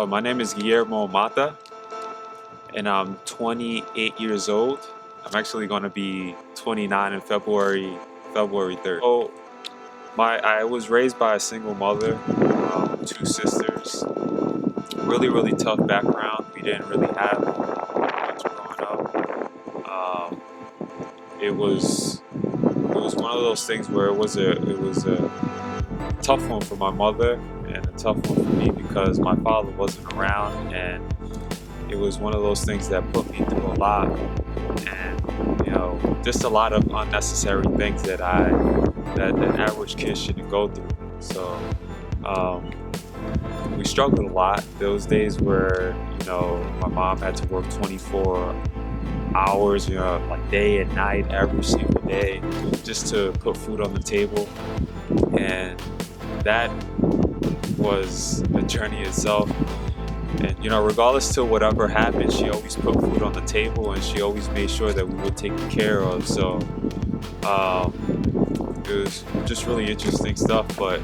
My name is Guillermo, and I'm 28 years old. I'm actually going to be 29 in February 3rd. I was raised by a single mother, two sisters. Really tough background. We didn't really have much growing up. It was one of those things where it was a tough one for my mother and a tough one for me because my father wasn't around, and it was one of those things that put me through a lot, and just a lot of unnecessary things that an average kid shouldn't go through. So um, we struggled a lot. Those days where my mom had to work 24 hours, like day and night, every single day, just to put food on the table, and that was a journey itself. And regardless to whatever happened, she always put food on the table, and she always made sure that we were taken care of. So it was just really interesting stuff. But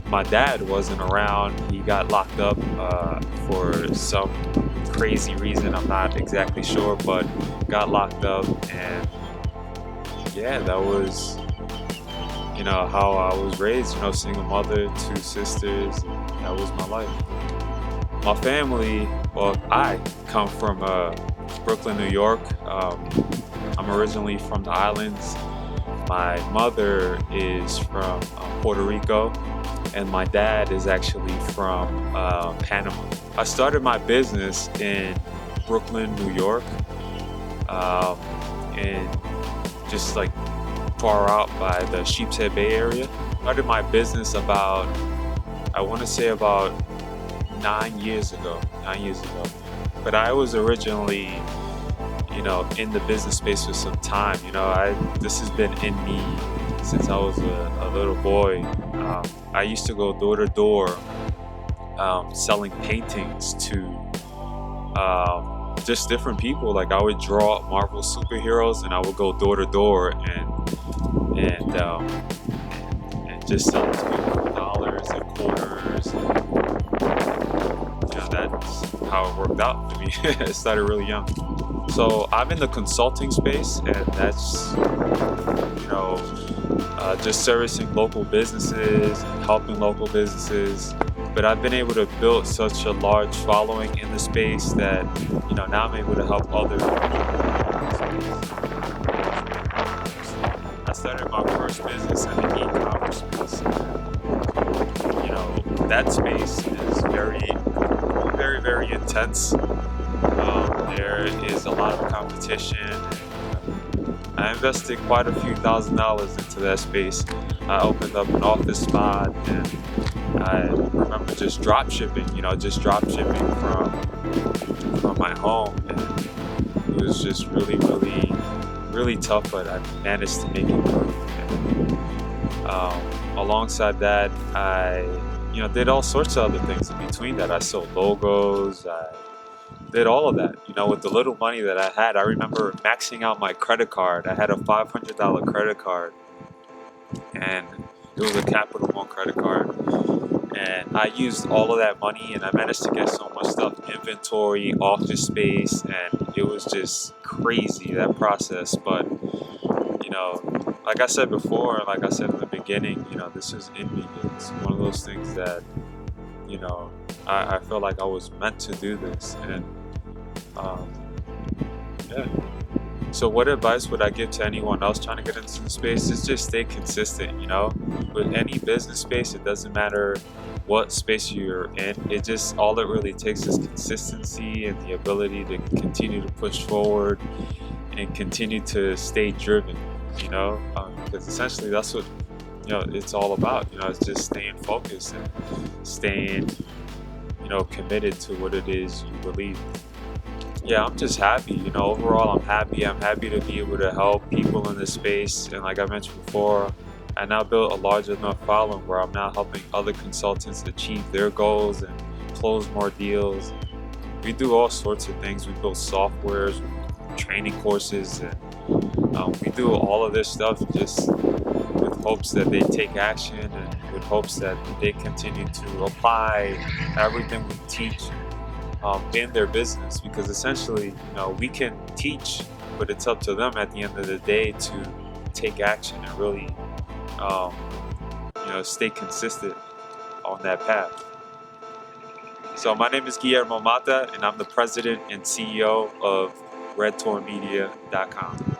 my dad wasn't around. He got locked up for some crazy reason. I'm not exactly sure, but got locked up, and yeah, that was how I was raised. Single mother, two sisters. That was my life. My family, well, I come from Brooklyn, New York. I'm originally from the islands. My mother is from Puerto Rico, and my dad is actually from Panama. I started my business in Brooklyn, New York, and just like far out by the Sheepshead Bay area. Started my business I want to say about 9 years ago. But I was originally, in the business space for some time. This has been in me since I was a little boy. I used to go door to door, selling paintings to just different people. Like I would draw Marvel superheroes, and I would go door to door and just sell it to people for dollars and quarters. That's how it worked out for me. It started really young. So I'm in the consulting space, and that's just servicing local businesses and helping local businesses. But I've been able to build such a large following in the space that now I'm able to help others. I started my first business in the e-commerce space. That space is very intense. There is a lot of competition. I invested quite a few $1,000s into that space. I opened up an office spot, and I remember just drop shipping from my home, and it was just really tough, but I managed to make it work. Alongside that, I did all sorts of other things in between that. I sold logos. I did all of that. With the little money that I had. I remember maxing out my credit card. I had a $500 credit card, and it was a Capital One credit card. And I used all of that money, and I managed to get so much stuff, inventory, office space, and it was just crazy, that process. But like I said before, and like I said in the beginning, this is in me. It's one of those things that, I feel like I was meant to do this. And yeah. So what advice would I give to anyone else trying to get into the space? Is just stay consistent, With any business space, it doesn't matter what space you're in. All it really takes is consistency and the ability to continue to push forward and continue to stay driven. Because essentially that's what it's all about. It's just staying focused and staying committed to what it is you believe. Yeah, I'm just happy. Overall, I'm happy. I'm happy to be able to help people in this space. And like I mentioned before, I now built a large enough following where I'm now helping other consultants achieve their goals and close more deals. We do all sorts of things. We build softwares, training courses, and we do all of this stuff just with hopes that they take action and with with hopes that they continue to apply everything we teach in their business, because essentially, we can teach, but it's up to them at the end of the day to take action and really, um, stay consistent on that path. So my name is Guillermo Mata, and I'm the president and CEO of RedTorMedia.com.